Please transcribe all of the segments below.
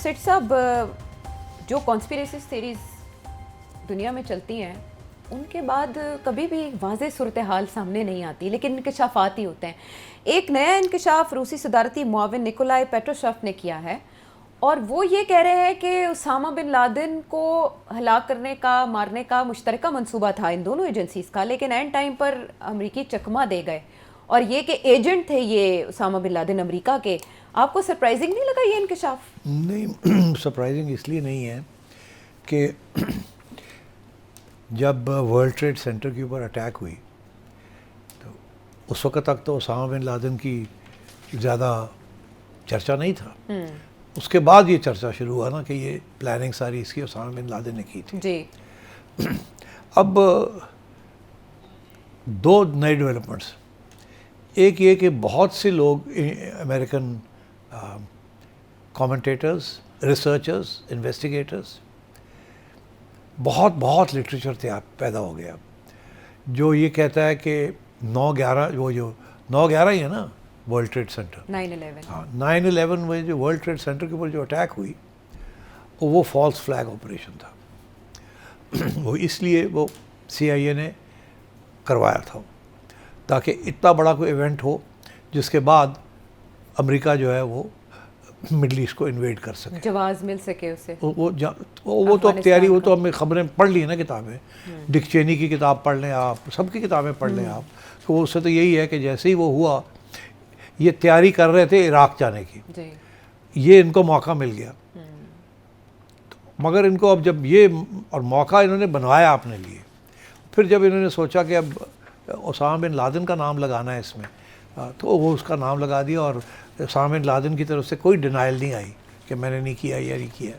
सेठ साहब, जो कॉन्स्पिरेसी थेरीज दुनिया में चलती हैं उनके बाद कभी भी वाज़ेह सूरत हाल सामने नहीं आती, लेकिन इंकशाफात ही होते हैं। एक नया इंकशाफ रूसी सदारती मुआविन निकोलाई पेट्रोशेव ने किया है और वो ये कह रहे हैं कि उसामा बिन लादेन को हलाक करने का, मारने का मुश्तरका मंसूबा था इन दोनों एजेंसीज़ का, लेकिन एंड टाइम पर अमरीकी चकमा दे गए और ये कि एजेंट थे ये उसामा बिन लादेन अमरीका के। आपको सरप्राइजिंग नहीं लगा ये इंकशाफ? नहीं, सरप्राइजिंग इसलिए नहीं है कि जब वर्ल्ड ट्रेड सेंटर के ऊपर अटैक हुई तो उस वक़्त तक तो उसामा बिन लादेन की ज़्यादा चर्चा नहीं था। उसके बाद ये चर्चा शुरू हुआ ना कि ये प्लानिंग सारी इसकी उसामा बिन लादेन ने की थी जी। अब दो नए डेवलपमेंट्स, एक ये कि बहुत से लोग अमेरिकन कमेंटेटर्स, रिसर्चर्स, इन्वेस्टिगेटर्स, बहुत लिटरेचर पैदा हो गया जो ये कहता है कि 9/11, वो जो 9/11 ही है ना वर्ल्ड ट्रेड सेंटर, 9/11, हाँ 9/11 में जो वर्ल्ड ट्रेड सेंटर के ऊपर जो अटैक हुई वो फॉल्स फ्लैग ऑपरेशन था। वो इसलिए वो CIA ने करवाया था ताकि इतना बड़ा कोई इवेंट हो जिसके बाद अमेरिका जो है वो मिडल ईस्ट को इन्वेड कर सके, जवाब मिल सके उसे। वो तो अब तैयारी, वो तो हमने खबरें पढ़ ली ना, किताबें, डिक चेनी की किताब पढ़ लें आप, सबकी किताबें पढ़ लें आप, तो उससे तो यही है कि जैसे ही वो हुआ ये तैयारी कर रहे थे इराक़ जाने की जी। ये इनको मौका मिल गया। मगर इनको अब जब ये और मौका इन्होंने बनवाया अपने लिए, फिर जब इन्होंने सोचा कि अब उसामा बिन लादेन का नाम लगाना है इसमें, तो वो उसका नाम लगा दिया और उसामा बिन लादेन की तरफ से कोई डिनाइल नहीं आई कि मैंने नहीं किया या नहीं किया।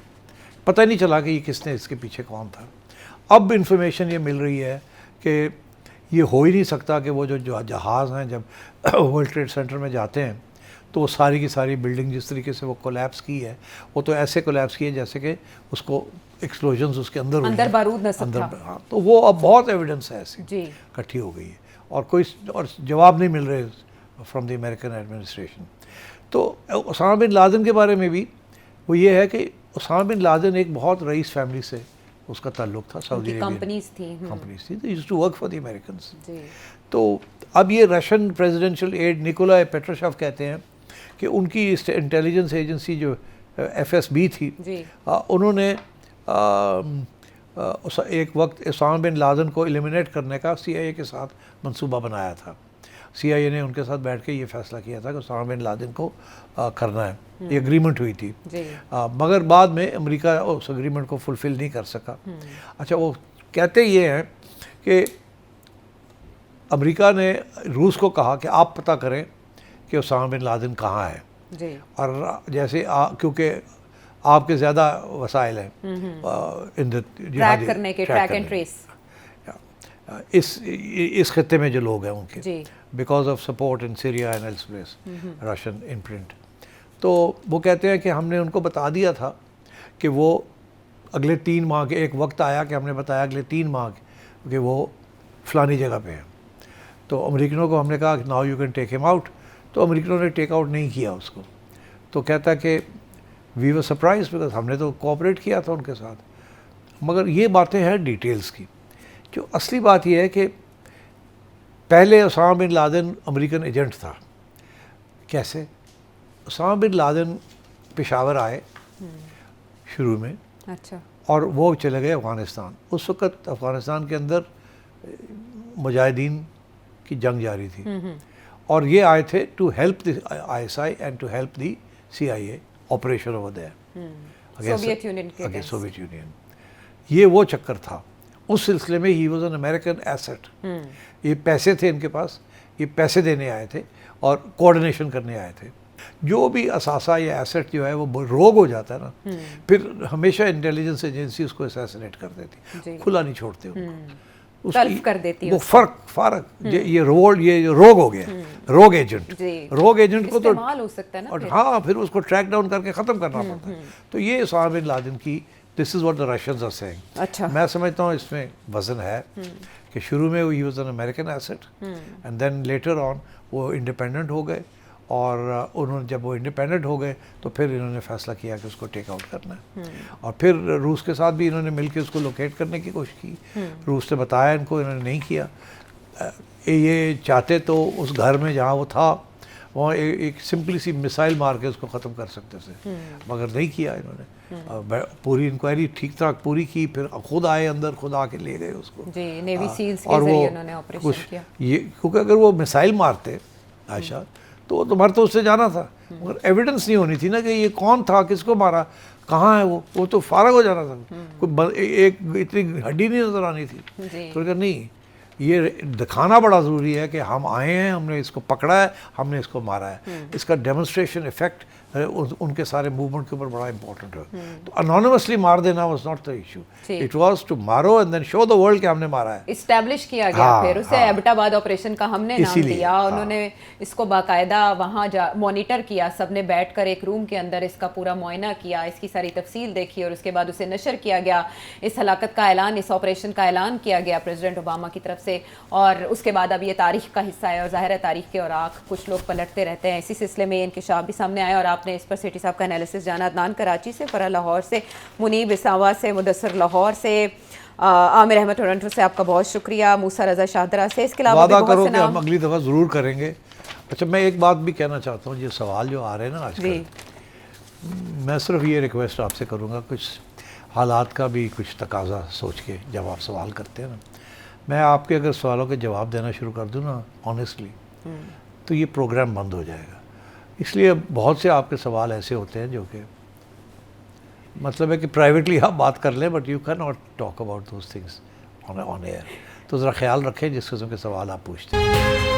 पता नहीं चला कि ये किसने, इसके पीछे कौन था। अब इंफॉर्मेशन ये मिल रही है कि ये हो ही नहीं सकता कि वो जो जहाज़ हैं जब वर्ल्ड ट्रेड सेंटर में जाते हैं तो वो सारी की सारी बिल्डिंग जिस तरीके से वो कोलैप्स की है, वो तो ऐसे कोलैप्स की है जैसे कि उसको एक्सप्लोजन्स उसके अंदर बारूद नस्ब था। हाँ, तो वो अब बहुत एविडेंस है ऐसी इकट्ठी हो गई है और जवाब नहीं मिल रहे फ्रॉम द अमेरिकन एडमिनिस्ट्रेशन। तो उसामा बिन लादेन के बारे में भी वो ये है कि उसामा बिन लादेन एक बहुत रईस फैमिली से उसका ताल्लुक था, सऊदी अरेबिया कंपनीज थी, तो used to work for the Americans. तो अब ये Russian presidential aide Nikolai Patrushev कहते हैं कि उनकी इंटेलिजेंस एजेंसी जो FSB थी, उन्होंने एक वक्त उसामा बिन लादेन को एलिमिनेट करने का CIA के साथ मंसूबा बनाया था। CIA ने उनके साथ बैठ के ये फैसला किया था कि उसामा बिन लादेन को करना है, ये एग्रीमेंट हुई थी। मगर बाद में अमेरिका उस एग्रीमेंट को फुलफ़िल नहीं कर सका। अच्छा, वो कहते ये हैं कि अमेरिका ने रूस को कहा कि आप पता करें कि उसामा बिन लादेन कहाँ है जी। और जैसे क्योंकि आपके ज़्यादा वसाइल हैं इन ट्रैक करने के, ट्रैक एंड ट्रेस, इस खत्ते में जो लोग हैं उनके, because of support in Syria and elsewhere Russian imprint. तो वो कहते हैं कि हमने उनको बता दिया था कि वो अगले 3 माह के, एक वक्त आया कि हमने बताया अगले 3 माह कि वो फलानी जगह पे है। तो अमेरिकनों को हमने कहा कि now you can take him out, तो अमेरिकनों ने टेक आउट नहीं किया उसको। तो कहता है कि वी वर सरप्राइज बिकॉज हमने तो कोऑपरेट किया था उनके साथ। मगर ये बातें हैं डिटेल्स की। जो असली बात यह है कि पहले Osama bin Laden American agent था। कैसे? उसामा बिन लादेन पेशावर आए शुरू में, अच्छा, और वो चले गए अफ़गानिस्तान। उस वक़्त अफ़गानिस्तान के अंदर मुजाहिदीन की जंग जारी थी और ये आए थे to help the ISI and to help the CIA operation over there against Soviet Union. ये वो चक्कर था। उस सिलसिले में ही वॉज एन अमेरिकन एसेट। ये पैसे थे इनके पास, ये पैसे देने आए थे और कोऑर्डिनेशन करने आए थे। जो भी असासा या एसेट जो है वो रोग हो जाता है ना, फिर हमेशा इंटेलिजेंस एजेंसी उसको असैसिनेट कर देती, खुला नहीं छोड़ते उनको, तल्फ कर देती वो फ़र्क ये रोग हो गया, रोग एजेंट को तो हो सकता है ना, और हाँ फिर उसको ट्रैक डाउन करके ख़त्म करना पड़ता है। तो ये उसामा बिन लादेन की, this is what the Russians are saying. अच्छा, मैं समझता हूँ इसमें वज़न है कि शुरू में वो ही was an American asset and then later on वो इंडिपेंडेंट हो गए और उन्होंने जब वो इंडिपेंडेंट हो गए तो फिर इन्होंने फैसला किया कि उसको टेक आउट करना है। और फिर रूस के साथ भी इन्होंने मिलकर उसको लोकेट करने की कोशिश की। रूस ने बताया इनको, इन्होंने नहीं किया। ये चाहते तो उस घर में जहाँ वो था वहाँ एक सिंपली सी मिसाइल मार के उसको ख़त्म कर सकते थे, मगर नहीं किया इन्होंने। पूरी इंक्वायरी ठीक ठाक पूरी की, फिर खुद आए अंदर, खुद आके ले गए उसको जी, नेवी सील्स के जरिए उन्होंने ऑपरेशन किया। ये क्योंकि अगर वो मिसाइल मारते आयशा तो मर तो उससे जाना था, मगर एविडेंस नहीं होनी थी ना कि ये कौन था, किसको मारा, कहाँ है वो तो फारग हो जाना था। कोई एक इतनी हड्डी नहीं नजर आनी थी। तो नहीं, ये दिखाना बड़ा ज़रूरी है कि हम आए हैं, हमने इसको पकड़ा है, हमने इसको मारा है। इसका डेमोन्स्ट्रेशन इफेक्ट उनके सारे मूवमेंट के ऊपर बड़ा इंपॉर्टेंट है। तो अनोनिमसली मार देना was not the issue, it was to मारो and then show the world कि हमने मारा है। इस्टेब्लिश किया गया। फिर उसे एबटाबाद ऑपरेशन का हमने नाम दिया। उन्होंने इसको बाकायदा वहाँ मॉनिटर किया, सबने बैठकर एक रूम के अंदर इसका पूरा मुआयना किया, इसकी सारी तफसील देखी और उसके बाद उसे नशर किया गया। इस हलाकत का ऐलान, इस ऑपरेशन का ऐलान किया गया प्रेसिडेंट ओबामा की तरफ से। और उसके बाद अब ये तारीख का हिस्सा है और ज़ाहिर है तारीख के औराक कुछ लोग पलटते रहते हैं। इसी सिलसिले में इंकिशाफ भी सामने आया और आपने इस पर सेठी साहब का एनालिसिस जाना। अदनान कराची से, फरह लाहौर से, मुनीब इसावा से, मुदस्सर लाहौर से, आमिर अहमद टोरंटो से आपका बहुत शुक्रिया, मूसा रजा शाहदरा से। इसके अलावा वादा करो कि हम अगली दफ़ा ज़रूर करेंगे। अच्छा, मैं एक बात भी कहना चाहता हूँ, ये सवाल जो आ रहे हैं ना आजकल, मैं सिर्फ ये रिक्वेस्ट आपसे करूँगा, कुछ हालात का भी कुछ तकाजा सोच के जब आप सवाल करते हैं ना, मैं आपके अगर सवालों के जवाब देना शुरू कर दूँ ना ऑनेस्टली, तो ये प्रोग्राम बंद हो जाएगा। इसलिए बहुत से आपके सवाल ऐसे होते हैं जो कि मतलब है कि प्राइवेटली आप बात कर लें, but you can not talk about those things on air. तो ज़रा ख्याल रखें जिस किस्म के सवाल आप पूछते हैं।